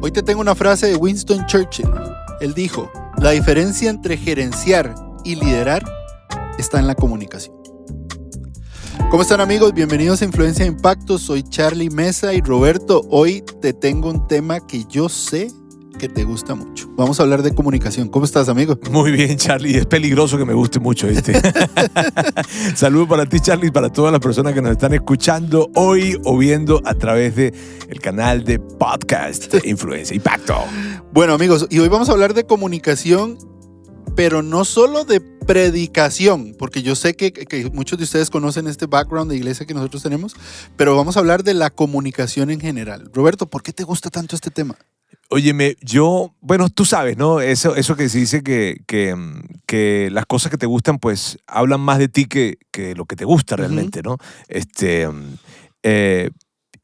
Hoy te tengo una frase de Winston Churchill. Él dijo, la diferencia entre gerenciar y liderar está en la comunicación. ¿Cómo están, amigos? Bienvenidos a Influencia de Impacto. Soy Charlie Mesa y Roberto. Hoy te tengo un tema que yo sé que te gusta mucho. Vamos a hablar de comunicación. ¿Cómo estás, amigo? Muy bien, Charlie. Es peligroso que me guste mucho, ¿viste? Saludos para ti, Charlie, y para todas las personas que nos están escuchando hoy o viendo a través del canal de podcast de Influencia Impacto. Bueno, amigos, y hoy vamos a hablar de comunicación, pero no solo de predicación, porque yo sé que muchos de ustedes conocen este background de iglesia que nosotros tenemos, pero vamos a hablar de la comunicación en general. Roberto, ¿por qué te gusta tanto este tema? Óyeme, bueno, tú sabes, ¿no? Eso que se dice que las cosas que te gustan, pues, hablan más de ti que lo que te gusta realmente, ¿no?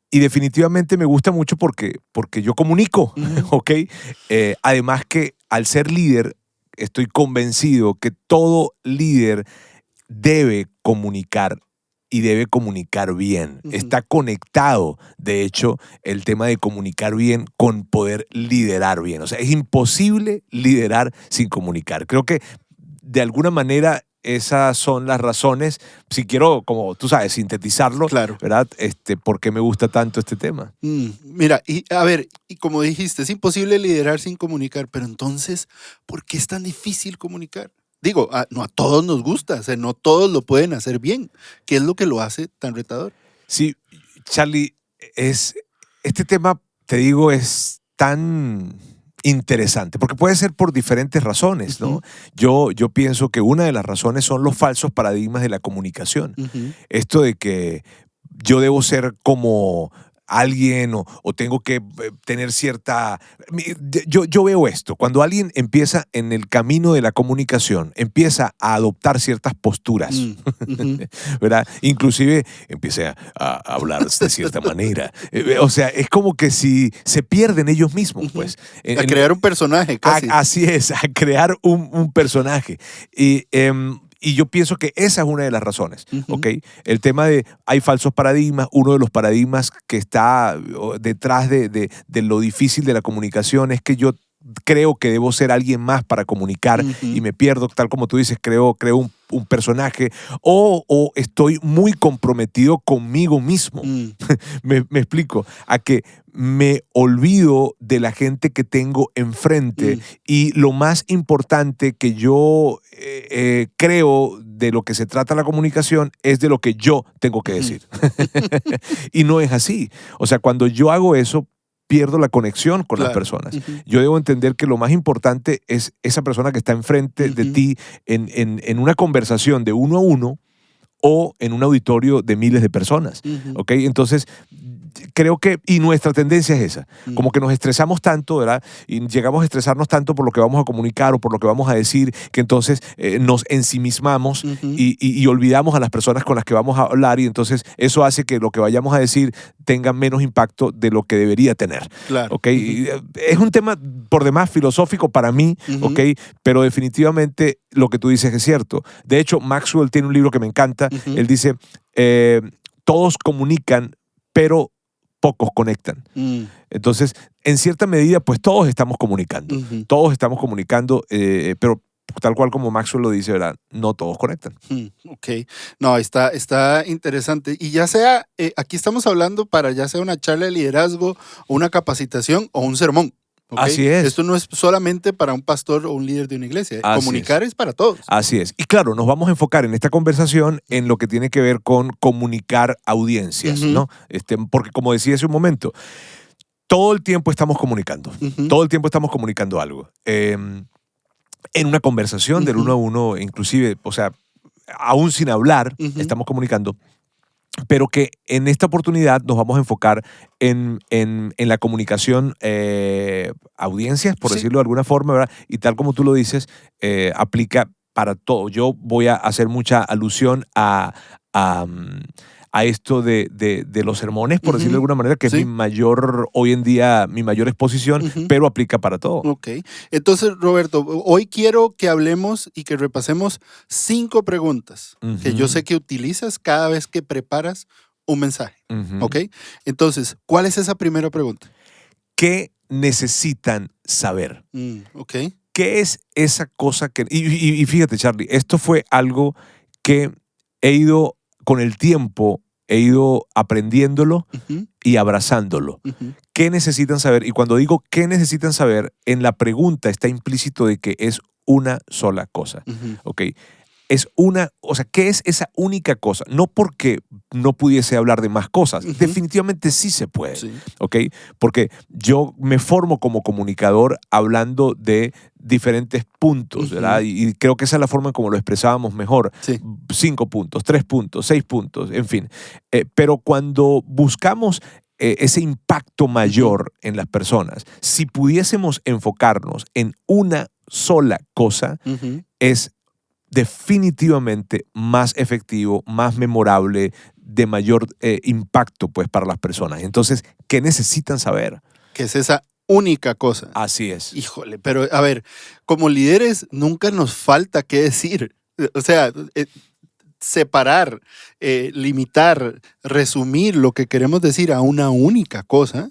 Y definitivamente me gusta mucho porque yo comunico, ¿ok? Además que al ser líder, estoy convencido que todo líder debe comunicar y debe comunicar bien. Está conectado, de hecho, el tema de comunicar bien con poder liderar bien. O sea, es imposible liderar sin comunicar. Creo que de alguna manera esas son las razones, si quiero, como tú sabes, sintetizarlo, claro, ¿verdad? ¿Por qué me gusta tanto este tema? Mira, y como dijiste, es imposible liderar sin comunicar, pero entonces, ¿por qué es tan difícil comunicar? Digo, no a todos nos gusta, o sea, no todos lo pueden hacer bien. ¿Qué es lo que lo hace tan retador? Sí, Charlie, este tema, te digo, es tan interesante, porque puede ser por diferentes razones, ¿no? Yo pienso que una de las razones son los falsos paradigmas de la comunicación. Esto de que yo debo ser como alguien o tengo que tener cierta... Yo veo esto, cuando alguien empieza en el camino de la comunicación, empieza a adoptar ciertas posturas, ¿verdad? Inclusive empieza a hablar de cierta manera. O sea, es como que si se pierden ellos mismos, pues. A crear un personaje, casi. Así es, a crear un personaje. Y yo pienso que esa es una de las razones, ¿ok? El tema de hay falsos paradigmas, uno de los paradigmas que está detrás de lo difícil de la comunicación es que yo creo que debo ser alguien más para comunicar y me pierdo, tal como tú dices, creo un personaje o estoy muy comprometido conmigo mismo. Me explico, a que me olvido de la gente que tengo enfrente y lo más importante que yo creo de lo que se trata la comunicación es de lo que yo tengo que decir. Y no es así. O sea, cuando yo hago eso, pierdo la conexión con las personas. Yo debo entender que lo más importante es esa persona que está enfrente de ti en una conversación de uno a uno o en un auditorio de miles de personas. ¿Ok? Entonces, creo que, y nuestra tendencia es esa, como que nos estresamos tanto, ¿verdad? Y llegamos a estresarnos tanto por lo que vamos a comunicar o por lo que vamos a decir, que entonces nos ensimismamos y olvidamos a las personas con las que vamos a hablar y entonces eso hace que lo que vayamos a decir tenga menos impacto de lo que debería tener. Claro. ¿Ok? Es un tema por demás filosófico para mí, ¿ok? Pero definitivamente lo que tú dices es cierto. De hecho, Maxwell tiene un libro que me encanta. Él dice, todos comunican, pero pocos conectan. Entonces, en cierta medida, pues todos estamos comunicando. Todos estamos comunicando, pero tal cual como Maxwell lo dice, ¿verdad? No todos conectan. Ok. No, está interesante. Y ya sea, aquí estamos hablando para ya sea una charla de liderazgo, o una capacitación o un sermón. ¿Okay? Así es. Esto no es solamente para un pastor o un líder de una iglesia. Comunicar es para todos. Así es. Y claro, nos vamos a enfocar en esta conversación en lo que tiene que ver con comunicar audiencias, ¿no? Porque como decía hace un momento, todo el tiempo estamos comunicando. Todo el tiempo estamos comunicando algo. En una conversación del uno a uno, inclusive, o sea, aún sin hablar, estamos comunicando. Pero que en esta oportunidad nos vamos a enfocar en la comunicación audiencias, por decirlo de alguna forma, ¿verdad? Y tal como tú lo dices, aplica para todo. Yo voy a hacer mucha alusión a esto de los sermones, por decirlo de alguna manera, que es hoy en día, mi mayor exposición, pero aplica para todo. Ok. Entonces, Roberto, hoy quiero que hablemos y que repasemos 5 preguntas que yo sé que utilizas cada vez que preparas un mensaje. ¿Ok? Entonces, ¿cuál es esa primera pregunta? ¿Qué necesitan saber? Ok. ¿Qué es esa cosa que... Y fíjate, Charlie, esto fue algo que he ido, con el tiempo, he ido aprendiéndolo Ujú, y abrazándolo. ujú, ¿Qué necesitan saber? Y cuando digo qué necesitan saber, en la pregunta está implícito de que es una sola cosa. ujú. ¿Ok? Es una, o sea, ¿qué es esa única cosa? No porque no pudiese hablar de más cosas, Ujú. definitivamente sí se puede, Sí. ¿ok? Porque yo me formo como comunicador hablando de diferentes puntos, ¿verdad? Ujú. Y creo que esa es la forma en cómo lo expresábamos mejor. Sí. 5 puntos, 3 puntos, 6 puntos, en fin. Pero cuando buscamos ese impacto mayor en las personas, si pudiésemos enfocarnos en una sola cosa, Ujú. es definitivamente más efectivo, más memorable, de mayor impacto pues para las personas. Entonces, ¿qué necesitan saber? Que es esa única cosa. Así es. Híjole, pero a ver, como líderes nunca nos falta qué decir. O sea, separar, limitar, resumir lo que queremos decir a una única cosa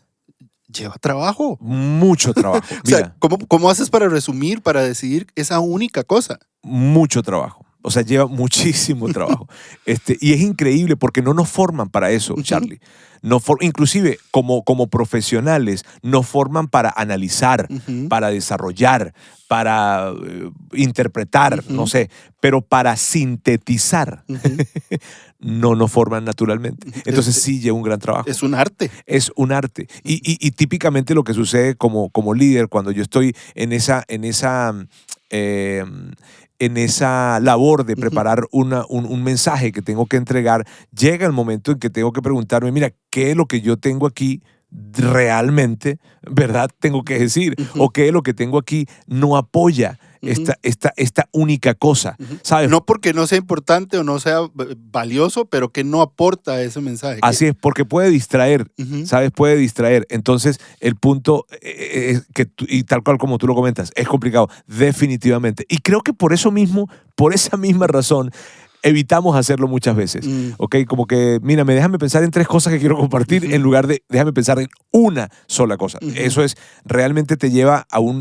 lleva trabajo. Mucho trabajo. O sea, Mira, ¿cómo haces para resumir, para decidir esa única cosa? mucho trabajo. O sea, lleva muchísimo trabajo. Y es increíble porque no nos forman para eso, Ujú, Charlie. Inclusive, como profesionales, nos forman para analizar, ujú, para desarrollar, para interpretar, no ujú, sé, pero para sintetizar ujú. no nos forman naturalmente. Entonces Es, sí lleva un gran trabajo. es un arte. Es un arte. Y típicamente lo que sucede como líder, cuando yo estoy eh, en esa labor de Ujú. preparar un mensaje que tengo que entregar, llega el momento en que tengo que preguntarme, mira, ¿qué es lo que yo tengo aquí realmente, verdad, tengo que decir? Ujú, ¿O qué es lo que tengo aquí no apoya ujú, esta única cosa? ujú. ¿Sabes? No porque no sea importante o no sea valioso, pero que no aporta ese mensaje. Así es, porque puede distraer, Ujú, ¿sabes? Puede distraer. Entonces, el punto es que, y tal cual como tú lo comentas, es complicado, definitivamente. Y creo que por eso mismo, por esa misma razón, evitamos hacerlo muchas veces, mm, ¿ok? Como que, mira, déjame pensar en 3 cosas que quiero compartir ujú, en lugar de déjame pensar en una sola cosa. ujú. Eso es, realmente te lleva a un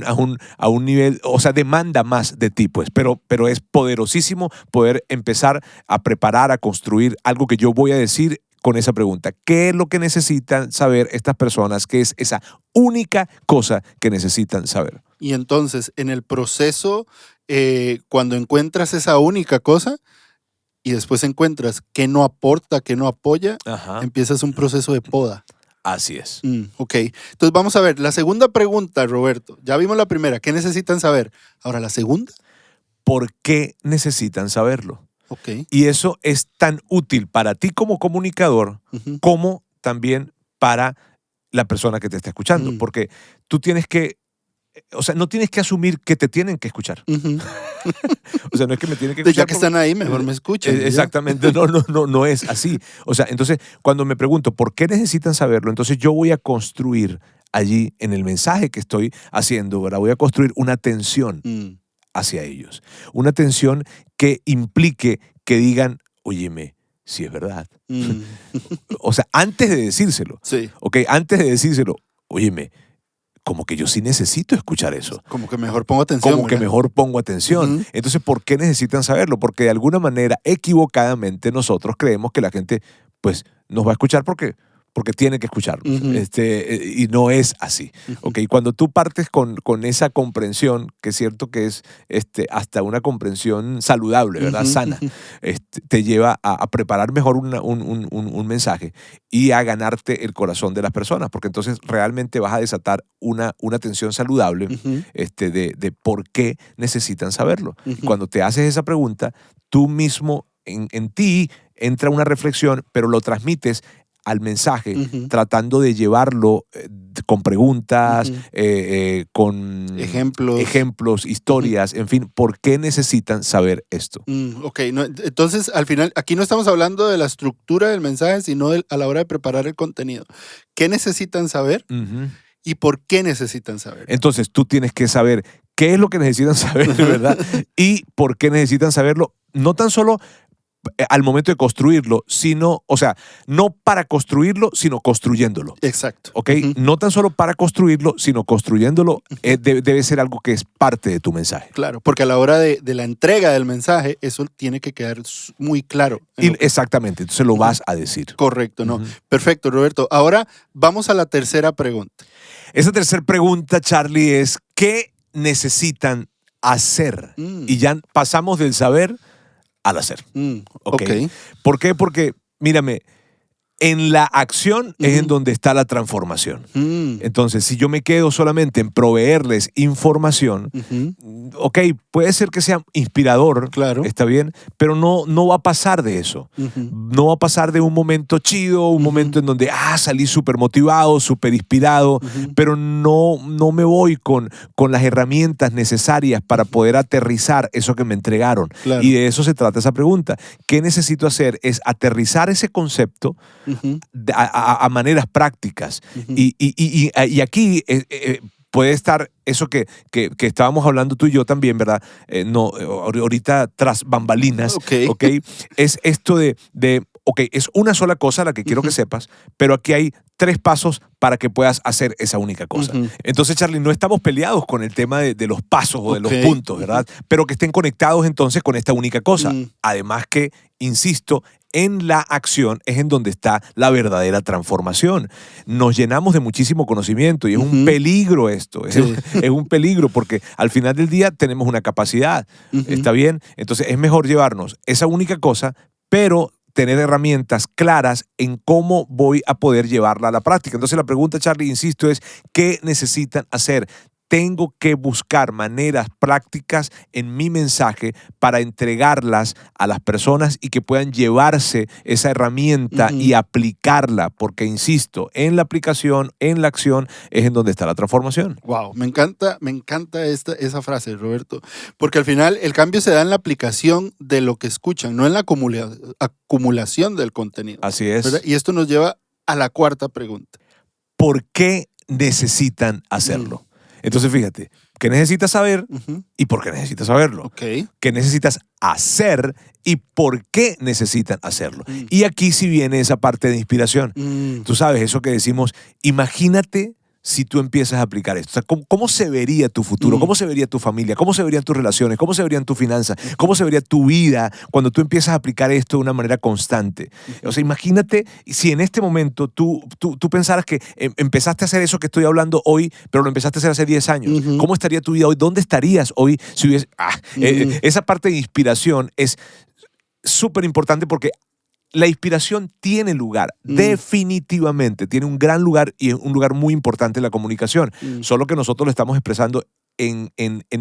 nivel, o sea, demanda más de ti, pues, pero es poderosísimo poder empezar a preparar, a construir algo que yo voy a decir con esa pregunta. ¿Qué es lo que necesitan saber estas personas? ¿Qué es esa única cosa que necesitan saber? Y entonces, en el proceso, cuando encuentras esa única cosa y después encuentras que no aporta, que no apoya, Ajá, empiezas un proceso de poda. así es. Ok, entonces vamos a ver, la segunda pregunta, Roberto. Ya vimos la primera, ¿qué necesitan saber? Ahora, la segunda. ¿Por qué necesitan saberlo? Ok. Y eso es tan útil para ti como comunicador Ujú, como también para la persona que te está escuchando, mm, porque tú tienes que, o sea, no tienes que asumir que te tienen que escuchar. ujú. O sea, no es que me tienen que Entonces, ya escuchar que porque... están ahí, mejor me escuchan. Y ya. Exactamente, no es así. O sea, entonces, cuando me pregunto por qué necesitan saberlo, entonces yo voy a construir allí en el mensaje que estoy haciendo, ¿verdad? Voy a construir una tensión Mm, hacia ellos. Una tensión que implique que digan, óyeme, si es verdad. mm. O sea, antes de decírselo, Sí, ¿ok? Antes de decírselo, óyeme, como que yo sí necesito escuchar eso. como que mejor pongo atención, Como que ¿verdad? mejor pongo atención. Ujú, Entonces, ¿por qué necesitan saberlo? Porque de alguna manera, equivocadamente, nosotros creemos que la gente, pues, nos va a escuchar porque tiene que escucharnos. ujú, Y no es así. ujú, ¿Ok? Cuando tú partes con esa comprensión, que es cierto que es hasta una comprensión saludable, ¿verdad? ujú, Sana, ujú. te lleva a preparar mejor un mensaje y a ganarte el corazón de las personas, porque entonces realmente vas a desatar una tensión saludable Ujú, de por qué necesitan saberlo. Y ujú, cuando te haces esa pregunta, tú mismo en ti entra una reflexión, pero lo transmites al mensaje ujú, tratando de llevarlo con preguntas, ujú. con Ejemplos. ejemplos, Ujú. historias, en fin, ¿por qué necesitan saber esto? Ok, entonces al final, aquí no estamos hablando de la estructura del mensaje, sino a la hora de preparar el contenido. ¿Qué necesitan saber Ujú. y por qué necesitan saberlo? Entonces tú tienes que saber qué es lo que necesitan saber, Ajá. ¿verdad? Y por qué necesitan saberlo, no tan solo al momento de construirlo, sino, o sea, no para construirlo, sino construyéndolo. Exacto. ¿Ok? No tan solo para construirlo, sino construyéndolo debe ser algo que es parte de tu mensaje. Claro, porque a la hora de la entrega del mensaje, eso tiene que quedar muy claro. Exactamente, entonces lo vas a decir. Correcto, ¿no? Perfecto, Roberto. Ahora vamos a la tercera pregunta. Esa tercera pregunta, Charlie, es ¿qué necesitan hacer? Y ya pasamos del saber al hacer. ¿Okay? ¿Por qué? Porque, mírame, en la acción es en donde está la transformación. Entonces, si yo me quedo solamente en proveerles información, ok, puede ser que sea inspirador, claro, está bien, pero no va a pasar de eso. No va a pasar de un momento chido, un momento en donde salí súper motivado, súper inspirado, pero no me voy con las herramientas necesarias para poder aterrizar eso que me entregaron. Claro. Y de eso se trata esa pregunta. ¿Qué necesito hacer? Es aterrizar ese concepto a maneras prácticas. Y aquí puede estar eso que estábamos hablando tú y yo también, ¿verdad? Ahorita tras bambalinas, ¿ok? Es esto de ok, es una sola cosa la que quiero que sepas, pero aquí hay 3 pasos para que puedas hacer esa única cosa. Entonces, Charlie, no estamos peleados con el tema de los pasos o de los puntos, ¿verdad? Pero que estén conectados entonces con esta única cosa. Además que, insisto, en la acción es en donde está la verdadera transformación. Nos llenamos de muchísimo conocimiento y es un peligro esto. Es un peligro porque al final del día tenemos una capacidad. ¿Está bien? Entonces es mejor llevarnos esa única cosa, pero tener herramientas claras en cómo voy a poder llevarla a la práctica. Entonces la pregunta, Charlie, insisto, es ¿qué necesitan hacer? Tengo que buscar maneras prácticas en mi mensaje para entregarlas a las personas y que puedan llevarse esa herramienta y aplicarla, porque insisto, en la aplicación, en la acción, es en donde está la transformación. Wow, me encanta esa frase, Roberto, porque al final el cambio se da en la aplicación de lo que escuchan, no en la acumulación del contenido. Así es. ¿Verdad? Y esto nos lleva a la cuarta pregunta. ¿Por qué necesitan hacerlo? Entonces, fíjate, ¿qué necesitas saber y por qué necesitas saberlo? ¿Qué necesitas hacer y por qué necesitan hacerlo? Y aquí sí viene esa parte de inspiración. Tú sabes, eso que decimos, imagínate si tú empiezas a aplicar esto. O sea, ¿cómo se vería tu futuro? ¿Cómo se vería tu familia? ¿Cómo se verían tus relaciones? ¿Cómo se verían tus finanzas? ¿Cómo se vería tu vida cuando tú empiezas a aplicar esto de una manera constante? O sea, imagínate si en este momento tú pensaras que empezaste a hacer eso que estoy hablando hoy, pero lo empezaste a hacer hace 10 años. ¿Cómo estaría tu vida hoy? ¿Dónde estarías hoy si hubiese... esa parte de inspiración es súper importante porque la inspiración tiene lugar, definitivamente, tiene un gran lugar y un lugar muy importante en la comunicación, solo que nosotros lo estamos expresando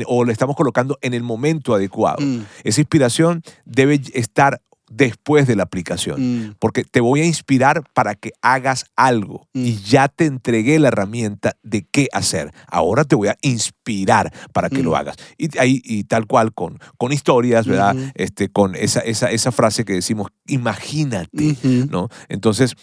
o le estamos colocando en el momento adecuado. Esa inspiración debe estar después de la aplicación, porque te voy a inspirar para que hagas algo y ya te entregué la herramienta de qué hacer. Ahora te voy a inspirar para que lo hagas. Y tal cual con historias, ¿verdad? Con esa frase que decimos, imagínate, ¿no? Entonces,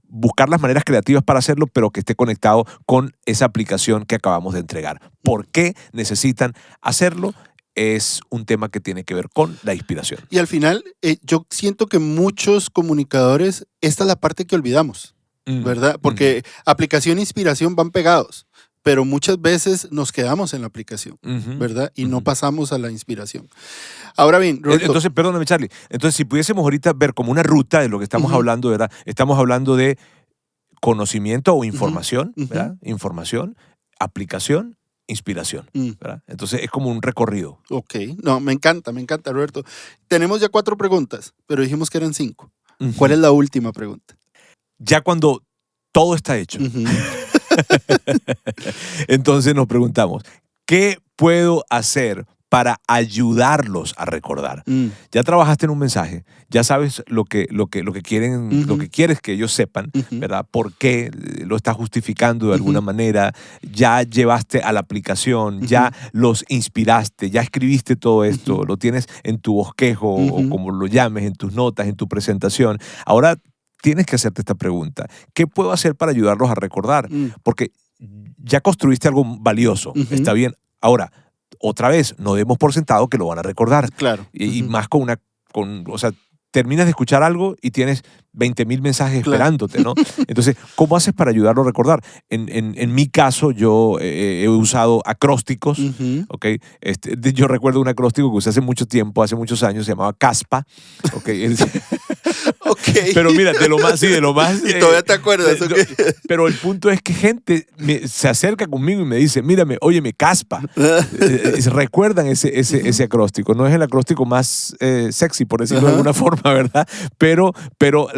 buscar las maneras creativas para hacerlo, pero que esté conectado con esa aplicación que acabamos de entregar. ¿Por qué necesitan hacerlo? Es un tema que tiene que ver con la inspiración. Y al final, yo siento que muchos comunicadores, esta es la parte que olvidamos, ¿verdad? Porque aplicación e inspiración van pegados, pero muchas veces nos quedamos en la aplicación, ¿verdad? Y no pasamos a la inspiración. Ahora bien, Roberto, entonces, perdóname, Charlie. Entonces, si pudiésemos ahorita ver como una ruta de lo que estamos hablando, ¿verdad? Estamos hablando de conocimiento o información, ¿verdad? Información, aplicación, inspiración, ¿verdad? Entonces es como un recorrido. Ok, no, me encanta, Roberto. Tenemos ya 4 preguntas, pero dijimos que eran 5. ¿Cuál es la última pregunta? Ya cuando todo está hecho, entonces nos preguntamos, ¿qué puedo hacer para ayudarlos a recordar? Ya trabajaste en un mensaje, ya sabes lo que quieren, lo que quieres que ellos sepan, ¿verdad? ¿Por qué lo estás justificando de alguna manera? Ya llevaste a la aplicación, ya los inspiraste, ya escribiste todo esto, lo tienes en tu bosquejo o como lo llames, en tus notas, en tu presentación. Ahora tienes que hacerte esta pregunta. ¿Qué puedo hacer para ayudarlos a recordar? Porque ya construiste algo valioso, ¿está bien? Ahora, otra vez, no demos por sentado que lo van a recordar. Claro. Y más con una o sea, terminas de escuchar algo y tienes 20,000 mensajes esperándote, ¿no? Entonces, ¿cómo haces para ayudarlo a recordar? En mi caso, yo he usado acrósticos, ¿ok? Yo recuerdo un acróstico que usé hace mucho tiempo, hace muchos años, se llamaba CASPA, ¿ok? Pero mira, de lo más... ¿Y todavía te acuerdas? Pero el punto es que gente se acerca conmigo y me dice, mírame, óyeme, CASPA. Recuerdan ese acróstico. No es el acróstico más sexy, por decirlo de alguna forma, ¿verdad? Pero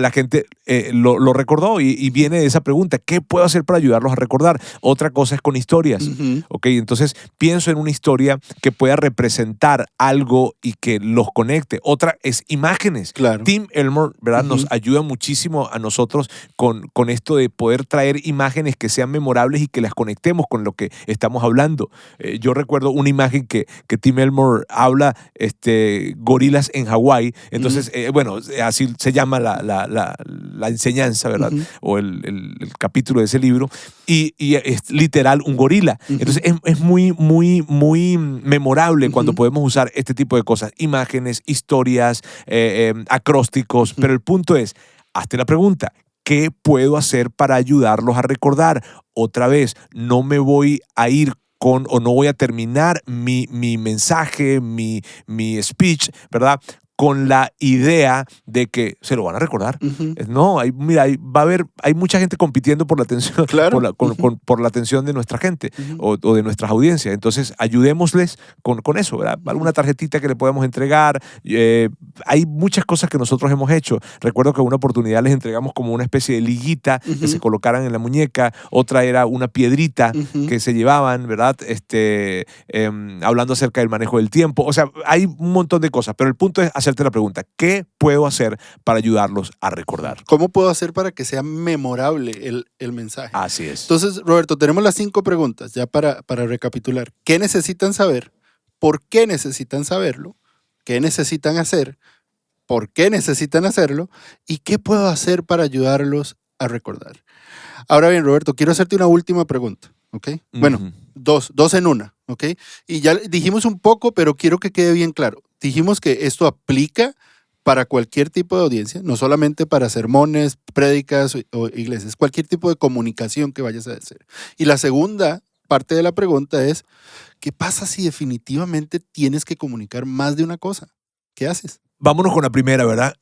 la gente lo recordó y viene de esa pregunta, ¿qué puedo hacer para ayudarlos a recordar? Otra cosa es con historias, ¿ok? Entonces, pienso en una historia que pueda representar algo y que los conecte. Otra es imágenes. Claro. Tim Elmore, ¿verdad? Nos ayuda muchísimo a nosotros con esto de poder traer imágenes que sean memorables y que las conectemos con lo que estamos hablando. Yo recuerdo una imagen que Tim Elmore habla, gorilas en Hawái. Entonces, bueno, así se llama la enseñanza, ¿verdad? O el capítulo de ese libro. Y es literal un gorila. Entonces, es muy, muy, muy memorable cuando podemos usar este tipo de cosas. Imágenes, historias, acrósticos. Pero el punto es, hazte la pregunta, ¿qué puedo hacer para ayudarlos a recordar? Otra vez, no me voy a ir o no voy a terminar mi mensaje, mi speech, ¿verdad? Con la idea de que se lo van a recordar. No, hay mucha gente compitiendo por la atención, por la atención de nuestra gente o de nuestras audiencias. Entonces, ayudémosles con eso, ¿verdad? Alguna tarjetita que le podemos entregar. Hay muchas cosas que nosotros hemos hecho. Recuerdo que una oportunidad les entregamos como una especie de liguita que se colocaran en la muñeca. Otra era una piedrita que se llevaban, ¿verdad? Hablando acerca del manejo del tiempo. O sea, hay un montón de cosas, pero el punto es hacerte la pregunta, ¿qué puedo hacer para ayudarlos a recordar? ¿Cómo puedo hacer para que sea memorable el mensaje? Así es. Entonces, Roberto, tenemos las 5 preguntas ya para recapitular. ¿Qué necesitan saber? ¿Por qué necesitan saberlo? ¿Qué necesitan hacer? ¿Por qué necesitan hacerlo? ¿Y qué puedo hacer para ayudarlos a recordar? Ahora bien, Roberto, quiero hacerte una última pregunta, ¿ok? Bueno, dos en una, ¿ok? Y ya dijimos un poco, pero quiero que quede bien claro. Dijimos que esto aplica para cualquier tipo de audiencia, no solamente para sermones, prédicas o iglesias, cualquier tipo de comunicación que vayas a hacer. Y la segunda parte de la pregunta es, ¿qué pasa si definitivamente tienes que comunicar más de una cosa? ¿Qué haces? Vámonos con la primera, ¿verdad?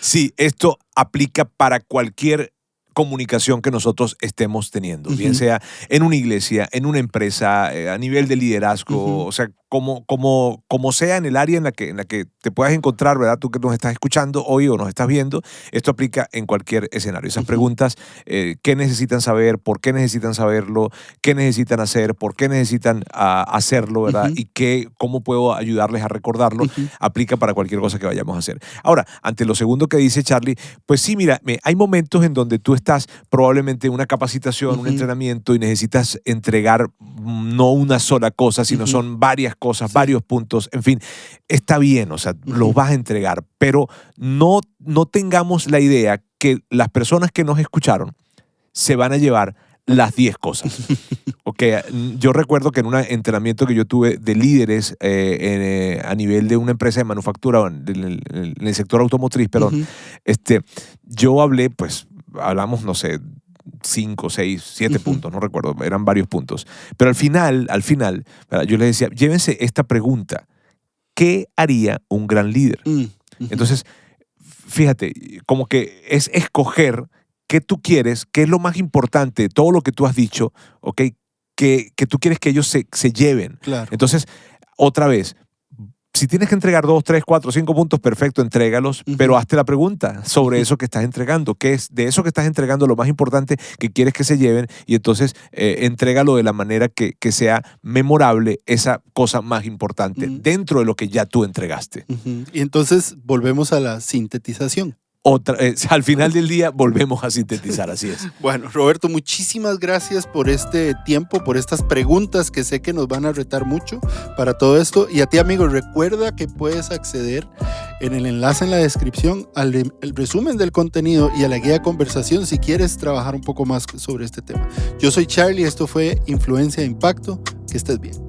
Sí, esto aplica para cualquier comunicación que nosotros estemos teniendo, bien sea en una iglesia, en una empresa, a nivel de liderazgo, o sea, como sea en el área en la que te puedas encontrar, ¿verdad? Tú que nos estás escuchando hoy o nos estás viendo, esto aplica en cualquier escenario. Esas preguntas, ¿qué necesitan saber? ¿Por qué necesitan saberlo? ¿Qué necesitan hacer? ¿Por qué necesitan hacerlo? ¿Verdad? Y cómo puedo ayudarles a recordarlo, aplica para cualquier cosa que vayamos a hacer. Ahora, ante lo segundo que dice Charlie, pues sí, mira, hay momentos en donde tú estás probablemente en una capacitación, un entrenamiento y necesitas entregar no una sola cosa, sino son varias cosas, varios puntos, en fin, está bien, o sea, los vas a entregar, pero no tengamos la idea que las personas que nos escucharon se van a llevar las 10 cosas. Okay. Yo recuerdo que en un entrenamiento que yo tuve de líderes a nivel de una empresa de manufactura, en el sector automotriz, perdón, yo hablamos, no sé, 5, 6, 7 puntos, no recuerdo, eran varios puntos. Pero al final, ¿verdad? Yo les decía, llévense esta pregunta, ¿qué haría un gran líder? Entonces, fíjate, como que es escoger qué tú quieres, qué es lo más importante de todo lo que tú has dicho, ¿ok? Que tú quieres que ellos se lleven. Claro. Entonces, otra vez, si tienes que entregar 2, 3, 4, 5 puntos, perfecto, entrégalos, pero hazte la pregunta sobre eso que estás entregando. ¿Qué es de eso que estás entregando lo más importante que quieres que se lleven? Y entonces entrégalo de la manera que sea memorable esa cosa más importante dentro de lo que ya tú entregaste. Y entonces volvemos a la sintetización. Al final del día volvemos a sintetizar, así es. Bueno, Roberto, muchísimas gracias por este tiempo, por estas preguntas que sé que nos van a retar mucho para todo esto. Y a ti, amigo, recuerda que puedes acceder en el enlace en la descripción al resumen del contenido y a la guía de conversación si quieres trabajar un poco más sobre este tema. Yo soy Charlie, esto fue Influencia e Impacto, que estés bien.